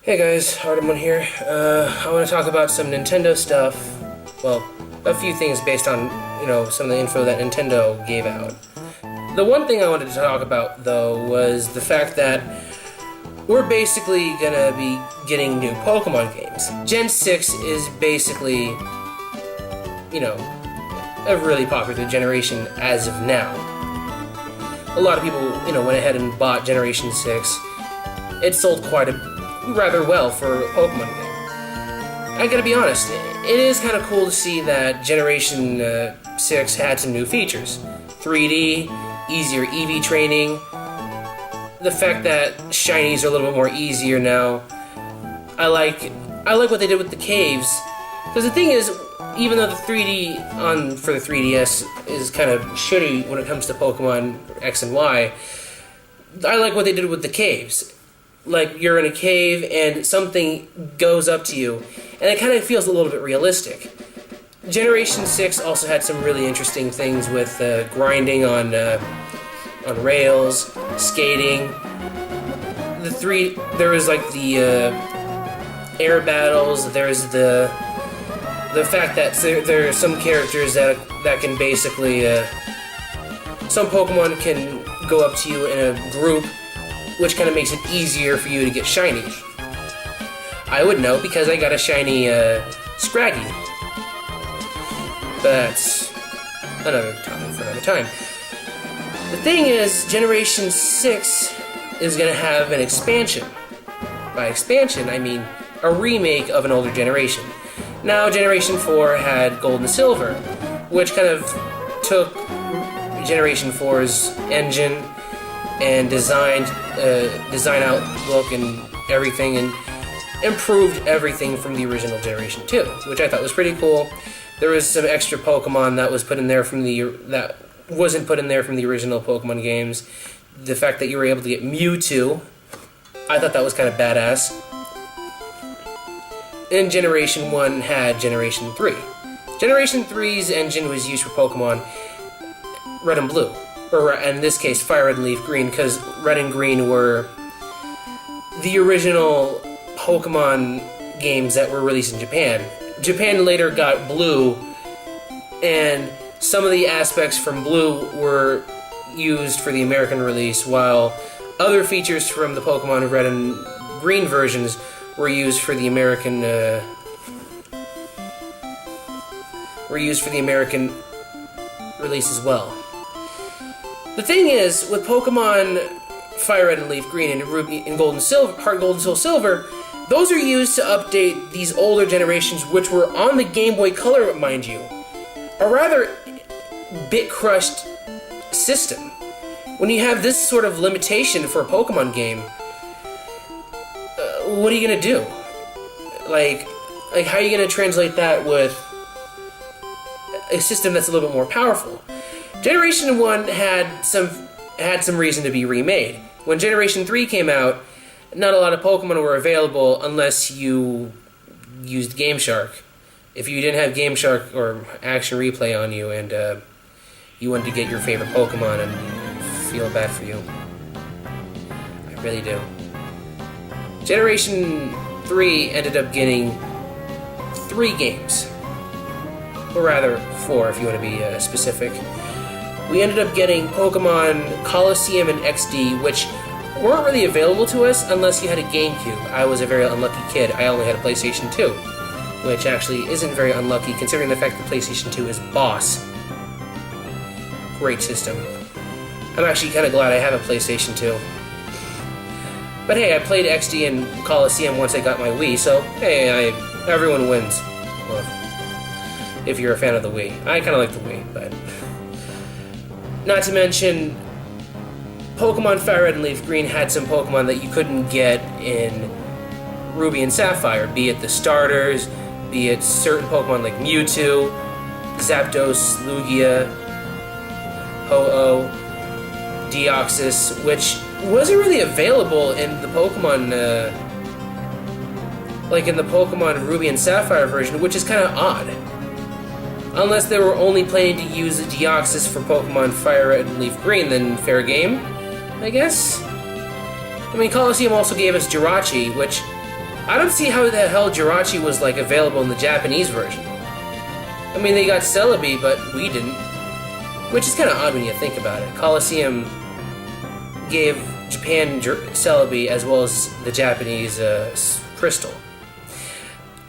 Hey guys, Artemon here. I want to talk about some Nintendo stuff. Well, a few things based on, some of the info that Nintendo gave out. The one thing I wanted to talk about, though, was the fact that we're basically gonna be getting new Pokemon games. Gen 6 is basically, a really popular generation as of now. A lot of people, went ahead and bought Generation 6. It sold rather well for a Pokemon game. I gotta be honest, it is kind of cool to see that Generation 6 had some new features. 3D, easier EV training, the fact that shinies are a little bit more easier now. I like what they did with the caves, because the thing is, even though the 3D for the 3DS is kind of shitty when it comes to Pokemon X and Y, I like what they did with the caves. Like, you're in a cave and something goes up to you, and it kind of feels a little bit realistic. Generation 6 also had some really interesting things with grinding on rails, skating. There was like the air battles. There's the fact that there are some characters that can basically some Pokemon can go up to you in a group, which kind of makes it easier for you to get shiny. I would know because I got a shiny Scraggy. But that's another topic for another time. The thing is, Generation 6 is going to have an expansion. By expansion, I mean a remake of an older generation. Now, Generation 4 had Gold and Silver, which kind of took Generation 4's engine and design outlook and everything, and improved everything from the original Generation 2, which I thought was pretty cool. There was some extra Pokemon that was put in there that wasn't put in there from the original Pokemon games. The fact that you were able to get Mewtwo, I thought that was kind of badass. And Generation 1 had Generation 3. Generation 3's engine was used for Pokemon Red and Blue. Or in this case, Fire Red and Leaf Green, because Red and Green were the original Pokemon games that were released in Japan. Japan later got Blue, and some of the aspects from Blue were used for the American release, while other features from the Pokemon Red and Green versions were used for the American release as well. The thing is, with Pokemon Fire Red and Leaf Green and Ruby and Gold and Silver, Heart Gold and Soul Silver, those are used to update these older generations, which were on the Game Boy Color, mind you. A rather bit-crushed system. When you have this sort of limitation for a Pokemon game, what are you gonna do? Like how are you gonna translate that with a system that's a little bit more powerful? Generation 1 had some reason to be remade. When Generation 3 came out, not a lot of Pokemon were available unless you used Game Shark. If you didn't have Game Shark or Action Replay on you and you wanted to get your favorite Pokemon, and I feel bad for you. I really do. Generation 3 ended up getting 3 games. Or rather, 4 if you want to be specific. We ended up getting Pokemon Colosseum and XD, which weren't really available to us unless you had a GameCube. I was a very unlucky kid. I only had a PlayStation 2, which actually isn't very unlucky considering the fact that PlayStation 2 is boss. Great system. I'm actually kind of glad I have a PlayStation 2. But hey, I played XD and Colosseum once I got my Wii, so hey, everyone wins. Well, if you're a fan of the Wii. I kind of like the Wii, but... Not to mention, Pokemon Fire Red and Leaf Green had some Pokemon that you couldn't get in Ruby and Sapphire, be it the starters, be it certain Pokemon like Mewtwo, Zapdos, Lugia, Ho-Oh, Deoxys, which wasn't really available in the Pokemon, in the Pokemon Ruby and Sapphire version, which is kind of odd. Unless they were only planning to use Deoxys for Pokemon Fire Red and Leaf Green, then fair game, I guess? I mean, Colosseum also gave us Jirachi, which I don't see how the hell Jirachi was like available in the Japanese version. I mean, they got Celebi, but we didn't. Which is kind of odd when you think about it. Coliseum gave Japan Celebi as well as the Japanese Crystal.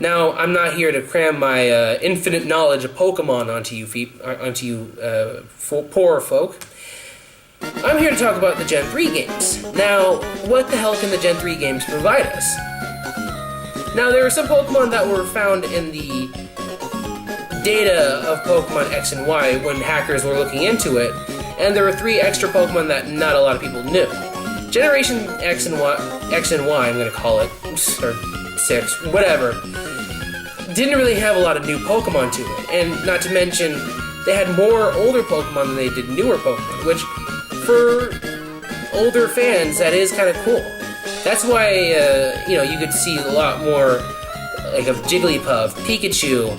Now, I'm not here to cram my infinite knowledge of Pokemon onto you poor folk. I'm here to talk about the Gen 3 games. Now, what the hell can the Gen 3 games provide us? Now, there are some Pokemon that were found in the data of Pokemon X and Y when hackers were looking into it, and there were 3 extra Pokemon that not a lot of people knew. Generation X and Y, I'm going to call it, or 6, whatever, didn't really have a lot of new Pokemon to it, and not to mention, they had more older Pokemon than they did newer Pokemon, which, for older fans, that is kind of cool. That's why, you could see a lot more, like, of Jigglypuff, Pikachu,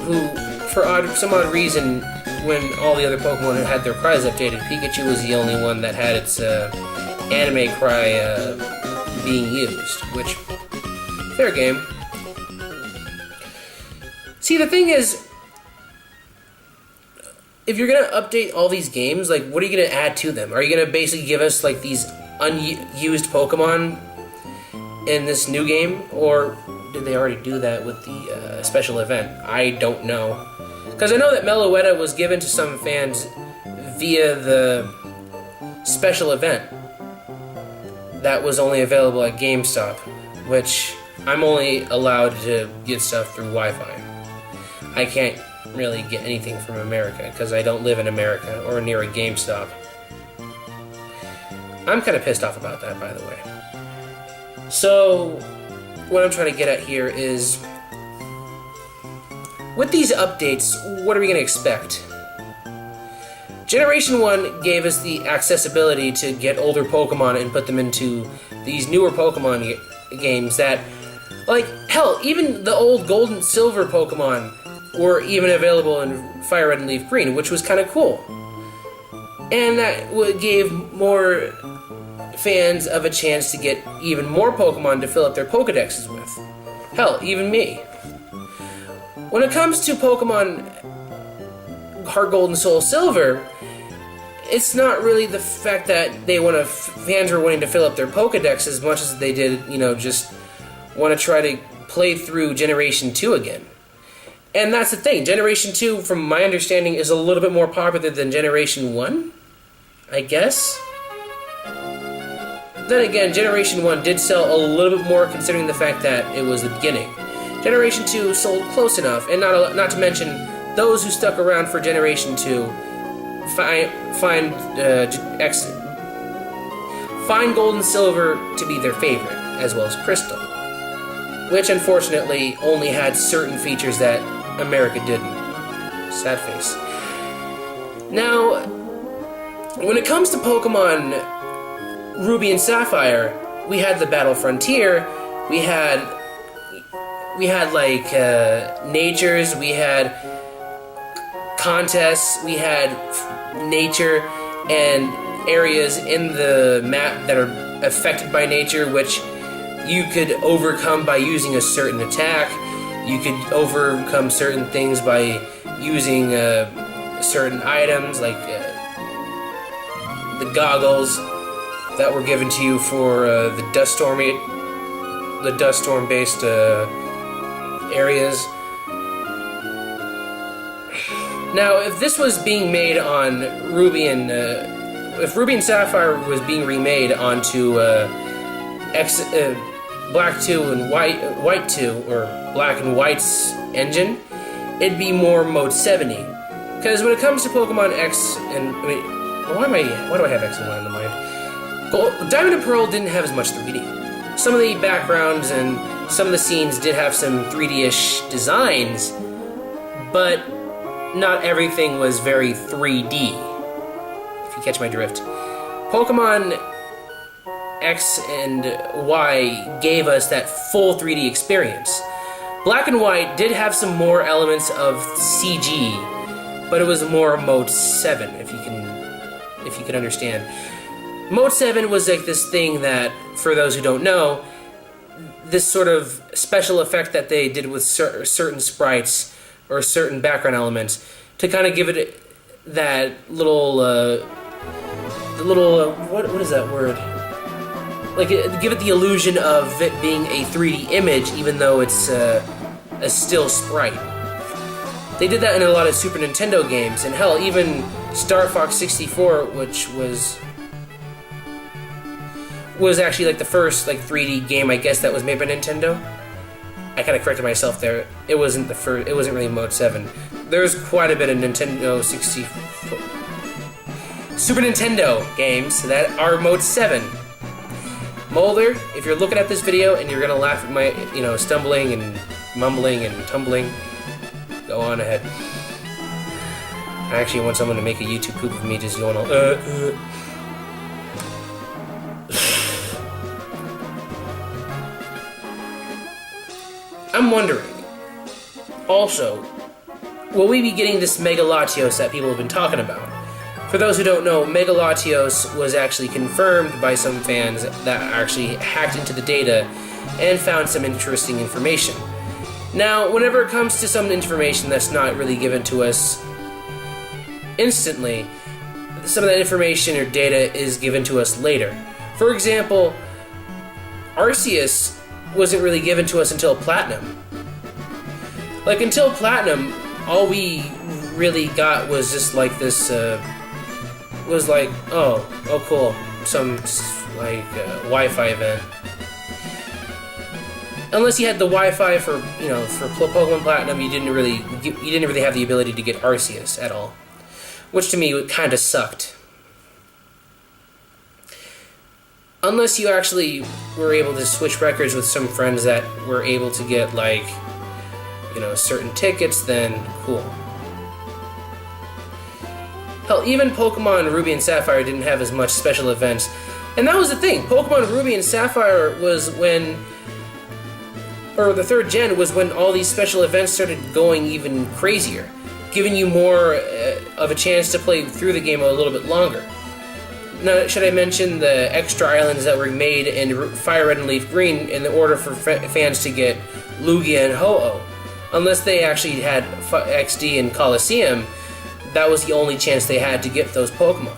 who, for some odd reason, when all the other Pokemon had their cries updated, Pikachu was the only one that had its anime cry being used, which, fair game. See, the thing is, if you're going to update all these games, like, what are you going to add to them? Are you going to basically give us, like, these unused Pokemon in this new game? Or did they already do that with the special event? I don't know. Because I know that Meloetta was given to some fans via the special event that was only available at GameStop, which I'm only allowed to get stuff through Wi-Fi. I can't really get anything from America because I don't live in America or near a GameStop. I'm kind of pissed off about that, by the way. So, what I'm trying to get at here is, with these updates, what are we going to expect? Generation 1 gave us the accessibility to get older Pokemon and put them into these newer Pokemon games that, like, hell, even the old Gold and Silver Pokemon were even available in Fire Red and Leaf Green, which was kind of cool. And that gave more fans of a chance to get even more Pokemon to fill up their Pokedexes with. Hell, even me. When it comes to Pokemon Heart Gold and Soul Silver, it's not really the fact that fans were wanting to fill up their Pokedex as much as they did, just want to try to play through Generation 2 again. And that's the thing. Generation 2, from my understanding, is a little bit more popular than Generation 1, I guess. Then again, Generation 1 did sell a little bit more considering the fact that it was the beginning. Generation 2 sold close enough, and not to mention, those who stuck around for Generation 2 find Gold and Silver to be their favorite, as well as Crystal, which unfortunately only had certain features that America didn't. Sad face. Now, when it comes to Pokemon Ruby and Sapphire, we had the Battle Frontier, we had like natures, we had contests, we had nature and areas in the map that are affected by nature, which you could overcome by using a certain attack. You could overcome certain things by using certain items, like the goggles that were given to you for the dust storm based areas. Now, if this was being made on Ruby and if Ruby and Sapphire was being remade onto Black 2 and White 2, or Black and White's engine, it'd be more Mode 70. Because when it comes to Pokemon X and why do I have X and Y in the mind? Diamond and Pearl didn't have as much 3D. Some of the backgrounds and some of the scenes did have some 3D-ish designs, but not everything was very 3D, if you catch my drift. Pokemon X and Y gave us that full 3D experience. Black and White did have some more elements of CG, but it was more Mode 7, if you can understand. Mode 7 was like this thing that, for those who don't know, this sort of special effect that they did with certain sprites or certain background elements to kind of give it that little, what is that word? Like, give it the illusion of it being a 3D image, even though it's a still sprite. They did that in a lot of Super Nintendo games, and hell, even Star Fox 64, which was actually like the first like 3D game, I guess, that was made by Nintendo. I kind of corrected myself there. It wasn't the first. It wasn't really Mode 7. There's quite a bit of Nintendo 64, Super Nintendo games that are Mode 7. Mulder, if you're looking at this video and you're gonna laugh at my, stumbling and mumbling and tumbling, go on ahead. I actually want someone to make a YouTube poop of me just going all, I'm wondering, also, will we be getting this Mega Latios that people have been talking about? For those who don't know, Mega Latios was actually confirmed by some fans that actually hacked into the data and found some interesting information. Now, whenever it comes to some information that's not really given to us instantly, some of that information or data is given to us later. For example, Arceus wasn't really given to us until Platinum. Like, until Platinum, all we really got was just like this, was like, oh cool, some, like, Wi-Fi event. Unless you had the Wi-Fi for, for Pokemon Platinum, you didn't really have the ability to get Arceus at all. Which to me kind of sucked. Unless you actually were able to switch records with some friends that were able to get, like, certain tickets, then cool. Hell, even Pokemon Ruby and Sapphire didn't have as much special events. And that was the thing. Pokemon Ruby and Sapphire was when, or the 3rd gen was when all these special events started going even crazier, giving you more of a chance to play through the game a little bit longer. Now, should I mention the extra islands that were made in Fire Red and Leaf Green in order for fans to get Lugia and Ho-Oh? Unless they actually had XD and Coliseum, that was the only chance they had to get those Pokemon.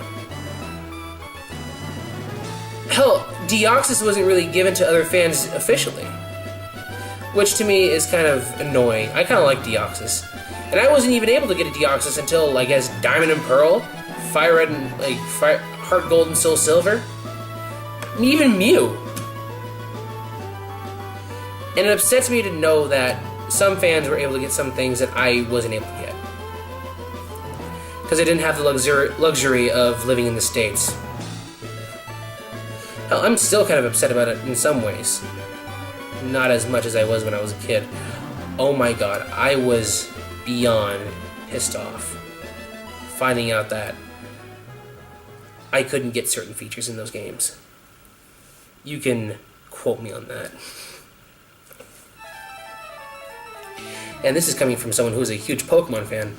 Hell, Deoxys wasn't really given to other fans officially, which to me is kind of annoying. I kind of like Deoxys. And I wasn't even able to get a Deoxys until, I guess, Diamond and Pearl, Fire Red and, Heart Gold and Soul Silver, and even Mew. And it upsets me to know that some fans were able to get some things that I wasn't able to get. Because I didn't have the luxury of living in the States. Hell, I'm still kind of upset about it in some ways. Not as much as I was when I was a kid. Oh my god, I was beyond pissed off finding out that I couldn't get certain features in those games. You can quote me on that. And this is coming from someone who's a huge Pokemon fan.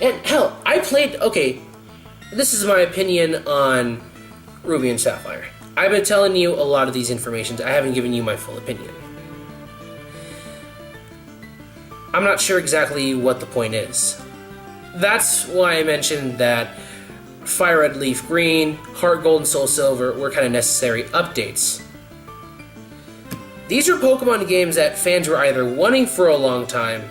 And hell, okay, this is my opinion on Ruby and Sapphire. I've been telling you a lot of these informations. I haven't given you my full opinion. I'm not sure exactly what the point is. That's why I mentioned that Fire Red Leaf Green, Heart Gold and Soul Silver were kind of necessary updates. These are Pokemon games that fans were either wanting for a long time,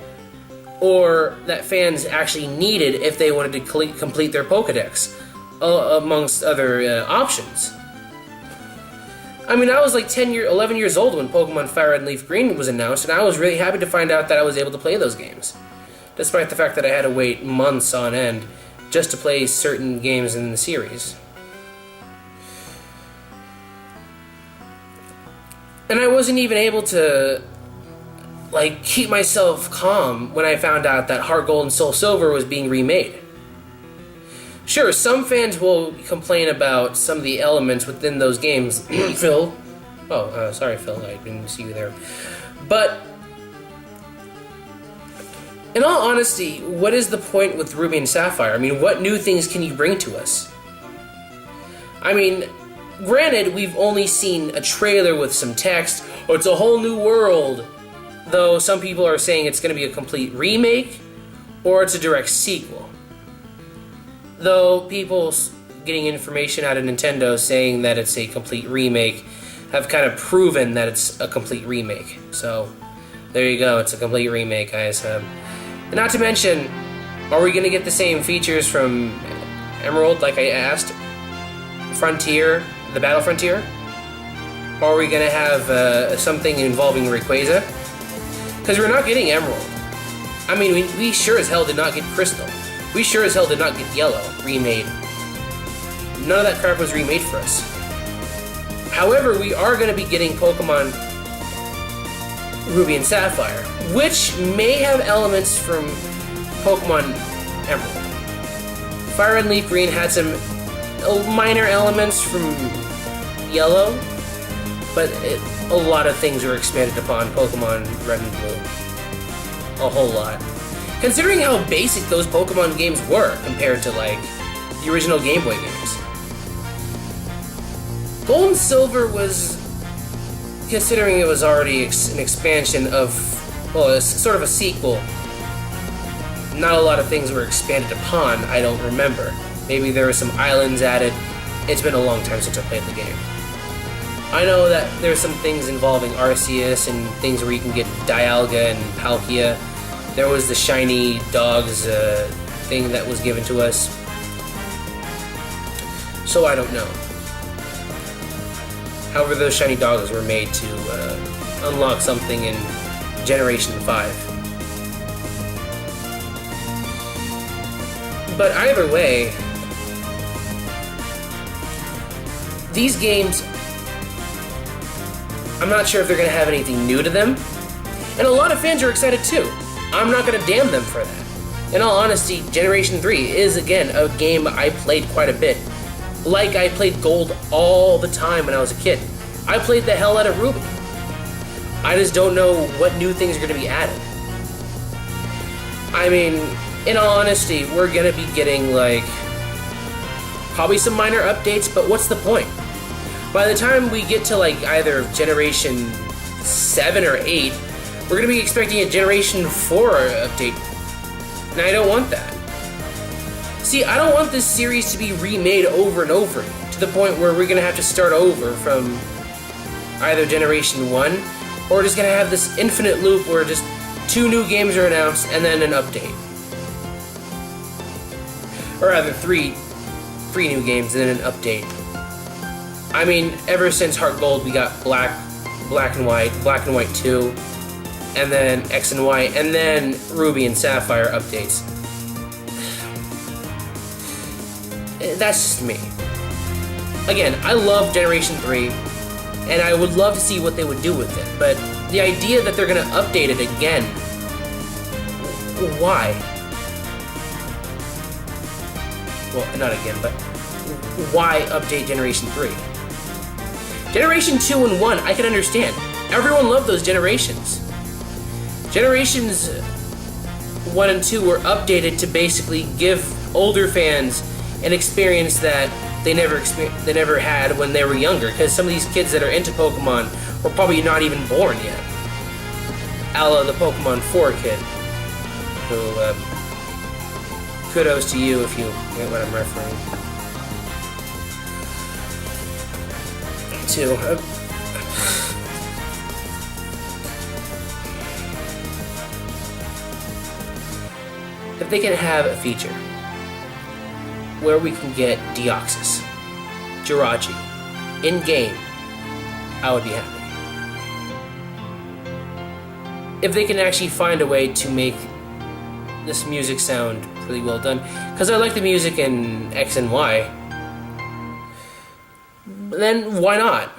or that fans actually needed if they wanted to complete their Pokedex, amongst other options. I mean, I was like 11 years old when Pokemon Fire Red and Leaf Green was announced, and I was really happy to find out that I was able to play those games, despite the fact that I had to wait months on end just to play certain games in the series. And I wasn't even able to, keep myself calm when I found out that Heart Gold and Soul Silver was being remade. Sure, some fans will complain about some of the elements within those games. Phil. Oh, sorry, Phil. I didn't see you there. But, in all honesty, what is the point with Ruby and Sapphire? I mean, what new things can you bring to us? I mean, Granted, we've only seen a trailer with some text, or it's a whole new world, though some people are saying it's going to be a complete remake, or it's a direct sequel. Though people getting information out of Nintendo saying that it's a complete remake have kind of proven that it's a complete remake. So, there you go, it's a complete remake, guys. Not to mention, are we going to get the same features from Emerald, like I asked? Frontier, the Battle Frontier? Or are we going to have something involving Rayquaza? Because we're not getting Emerald. I mean, we sure as hell did not get Crystal. We sure as hell did not get Yellow remade. None of that crap was remade for us. However, we are going to be getting Pokemon Ruby and Sapphire, which may have elements from Pokemon Emerald. Fire and Leaf Green had some minor elements from Yellow, but a lot of things were expanded upon Pokemon Red and Blue. A whole lot. Considering how basic those Pokemon games were compared to, like, the original Game Boy games. Gold and Silver was, considering it was already an expansion of, well, it's sort of a sequel, not a lot of things were expanded upon, I don't remember. Maybe there were some islands added. It's been a long time since I played the game. I know that there's some things involving Arceus and things where you can get Dialga and Palkia. There was the shiny dogs thing that was given to us. So I don't know. However, those shiny dogs were made to unlock something in Generation 5. But either way, these games, I'm not sure if they're going to have anything new to them. And a lot of fans are excited too. I'm not going to damn them for that. In all honesty, Generation 3 is, again, a game I played quite a bit. Like I played Gold all the time when I was a kid. I played the hell out of Ruby. I just don't know what new things are going to be added. I mean, in all honesty, we're going to be getting, like, probably some minor updates, but what's the point? By the time we get to, like, either Generation 7 or 8, we're going to be expecting a Generation 4 update. And I don't want that. See, I don't want this series to be remade over and over again, to the point where we're going to have to start over from either Generation 1, or just going to have this infinite loop where just 2 new games are announced and then an update. Or rather, three new games and then an update. I mean, ever since Heart Gold, we got Black and White 2, and then X and Y, and then Ruby and Sapphire updates. That's just me. Again, I love Generation 3, and I would love to see what they would do with it, but the idea that they're going to update it again, why? Well, not again, but why update Generation 3? Generation 2 and 1, I can understand. Everyone loved those generations. Generations 1 and 2 were updated to basically give older fans an experience that they never had when they were younger, because some of these kids that are into Pokemon were probably not even born yet. A la the Pokemon 4 kid, who, kudos to you if you get what I'm referring to. If they can have a feature where we can get Deoxys, Jirachi, in-game, I would be happy. If they can actually find a way to make this music sound really well done, because I like the music in X and Y, then why not?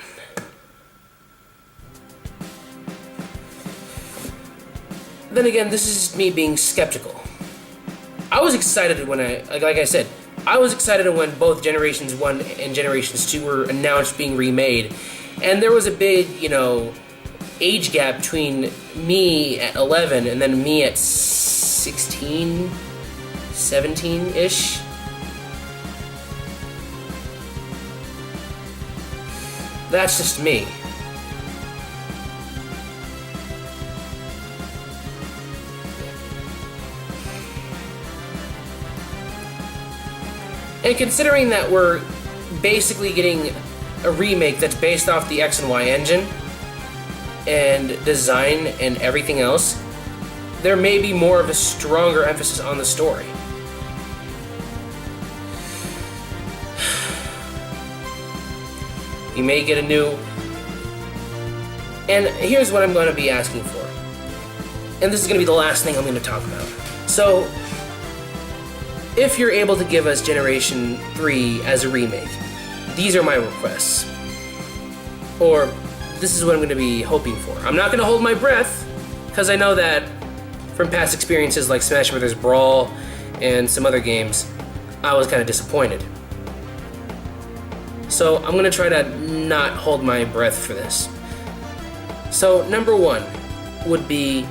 Then again, this is just me being skeptical. I was excited when like I said, I was excited when both Generations 1 and Generations 2 were announced being remade, and there was a big, age gap between me at 11 and then me at 16, 17-ish. That's just me. And considering that we're basically getting a remake that's based off the X and Y engine and design and everything else, there may be more of a stronger emphasis on the story. You may get a new... And here's what I'm going to be asking for. And this is going to be the last thing I'm going to talk about. So, if you're able to give us Generation 3 as a remake, these are my requests. Or, this is what I'm going to be hoping for. I'm not going to hold my breath, because I know that from past experiences like Smash Bros. Brawl and some other games, I was kind of disappointed. So I'm going to try to not hold my breath for this. So number one would be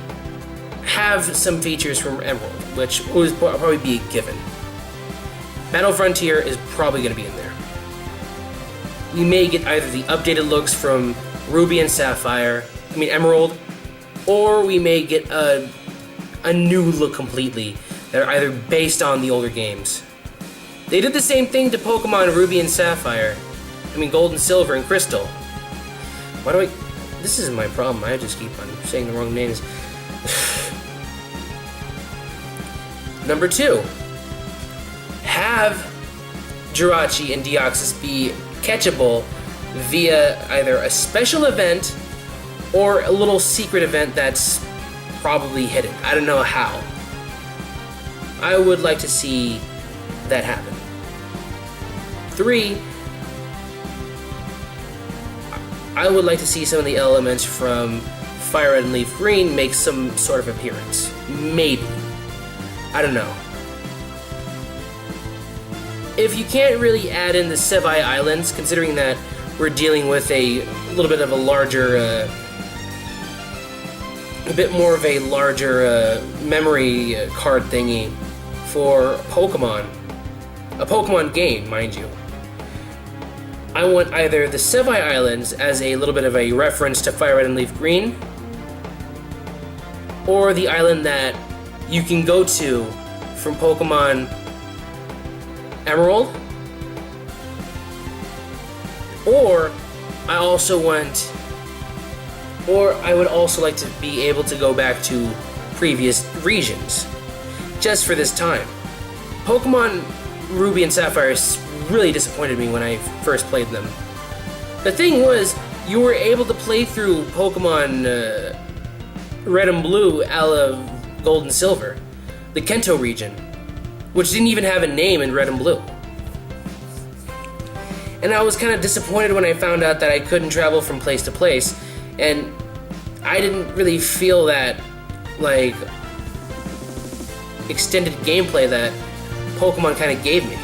have some features from Emerald, which would probably be a given. Battle Frontier is probably going to be in there. We may get either the updated looks from Ruby and Emerald, or we may get a new look completely that are either based on the older games. They did the same thing to Pokemon Ruby and Gold and Silver and Crystal. Why do this is my problem, I just keep on saying the wrong names. Number two, have Jirachi and Deoxys be catchable via either a special event or a little secret event that's probably hidden. I don't know how. I would like to see that happen. 3, I would like to see some of the elements from Fire Red and Leaf Green make some sort of appearance. Maybe. I don't know. If you can't really add in the Sevi Islands, considering that we're dealing with a little bit of a larger, a bit more of a larger memory card thingy for Pokemon. A Pokemon game, mind you. I want either the Sevi Islands as a little bit of a reference to Fire Red and Leaf Green, or the island that you can go to from Pokemon Emerald, or I would also like to be able to go back to previous regions, just for this time. Pokemon Ruby and Sapphire really disappointed me when I first played them. The thing was, you were able to play through Pokemon Red and Blue a la Gold and Silver, the Kanto region, which didn't even have a name in Red and Blue. And I was kind of disappointed when I found out that I couldn't travel from place to place, and I didn't really feel that, like, extended gameplay that Pokemon kind of gave me.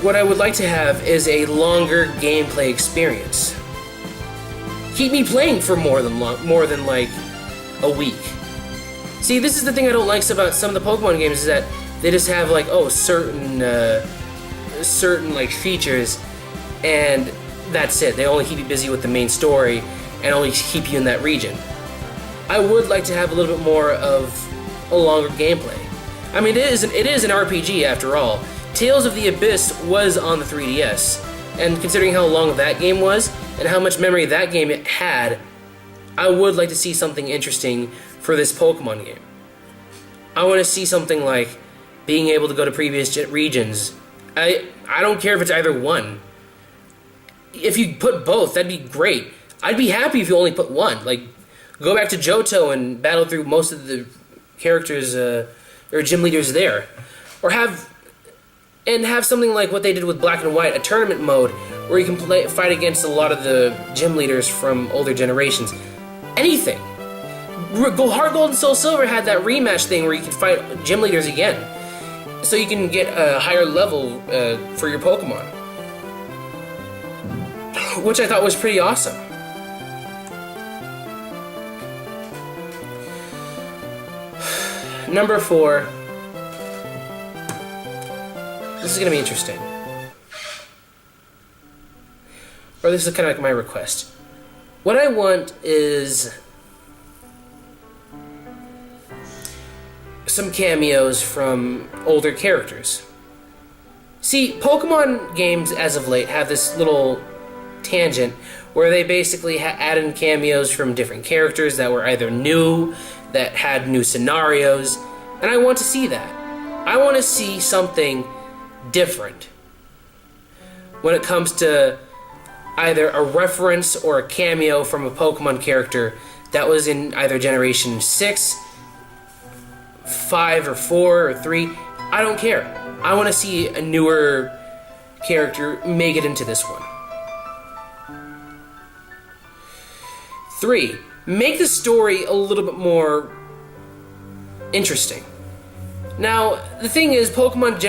What I would like to have is a longer gameplay experience. Keep me playing for more than like a week. See, this is the thing I don't like about some of the Pokemon games, is that they just have like certain like features, and that's it. They only keep you busy with the main story and only keep you in that region. I would like to have a little bit more of a longer gameplay. I mean, it is an RPG after all. Tales of the Abyss was on the 3DS, and considering how long that game was and how much memory that game had, I would like to see something interesting for this Pokemon game. I want to see something like being able to go to previous regions. I don't care if it's either one. If you put both, that'd be great. I'd be happy if you only put one. Like, go back to Johto and battle through most of the characters or gym leaders there. Or have something like what they did with Black and White, a tournament mode where you can fight against a lot of the gym leaders from older generations. Anything. Heart Gold and Soul Silver had that rematch thing where you can fight gym leaders again, so you can get a higher level for your Pokemon, which I thought was pretty awesome. Number 4. This is going to be interesting. or this is kind of like my request. What I want is some cameos from older characters. See, Pokemon games as of late have this little tangent where they basically add in cameos from different characters that were either new, that had new scenarios, and I want to see that. I want to see something different when it comes to either a reference or a cameo from a Pokemon character that was in either Generation 6, 5, or 4, or 3. I don't care. I want to see a newer character make it into this one. 3. Make the story a little bit more interesting. Now, the thing is, Pokemon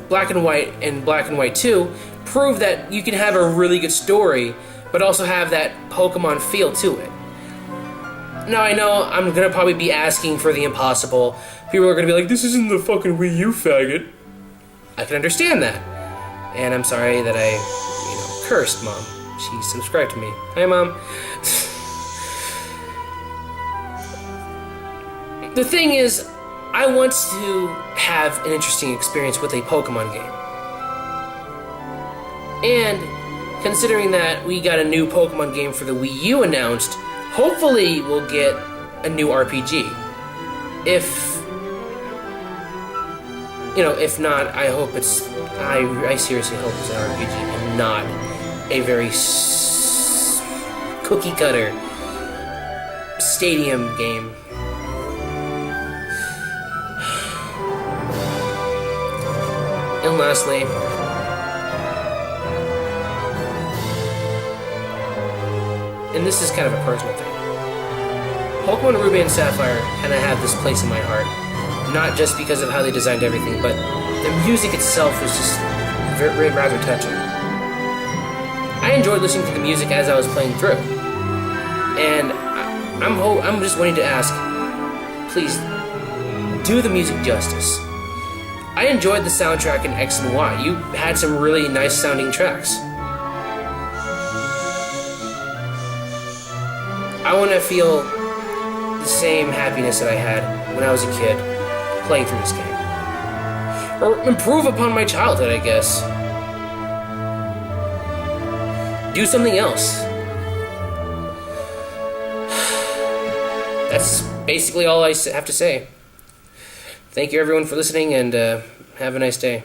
Black and White and Black and White 2 prove that you can have a really good story, but also have that Pokemon feel to it. Now, I know I'm going to probably be asking for the impossible. People are going to be like, this isn't the fucking Wii U, faggot. I can understand that. And I'm sorry that I, cursed Mom. She subscribed to me. Hi, Mom. The thing is, I want to have an interesting experience with a Pokemon game. And considering that we got a new Pokemon game for the Wii U announced, hopefully we'll get a new RPG. If not, I hope it's... I seriously hope it's an RPG and not a very cookie-cutter stadium game. And lastly, and this is kind of a personal thing, Pokemon Ruby and Sapphire kind of have this place in my heart, not just because of how they designed everything, but the music itself was just rather touching. I enjoyed listening to the music as I was playing through, and I'm just waiting to ask, please, do the music justice. I enjoyed the soundtrack in X and Y. You had some really nice sounding tracks. I want to feel the same happiness that I had when I was a kid playing through this game. Or improve upon my childhood, I guess. Do something else. That's basically all I have to say. Thank you everyone for listening, and have a nice day.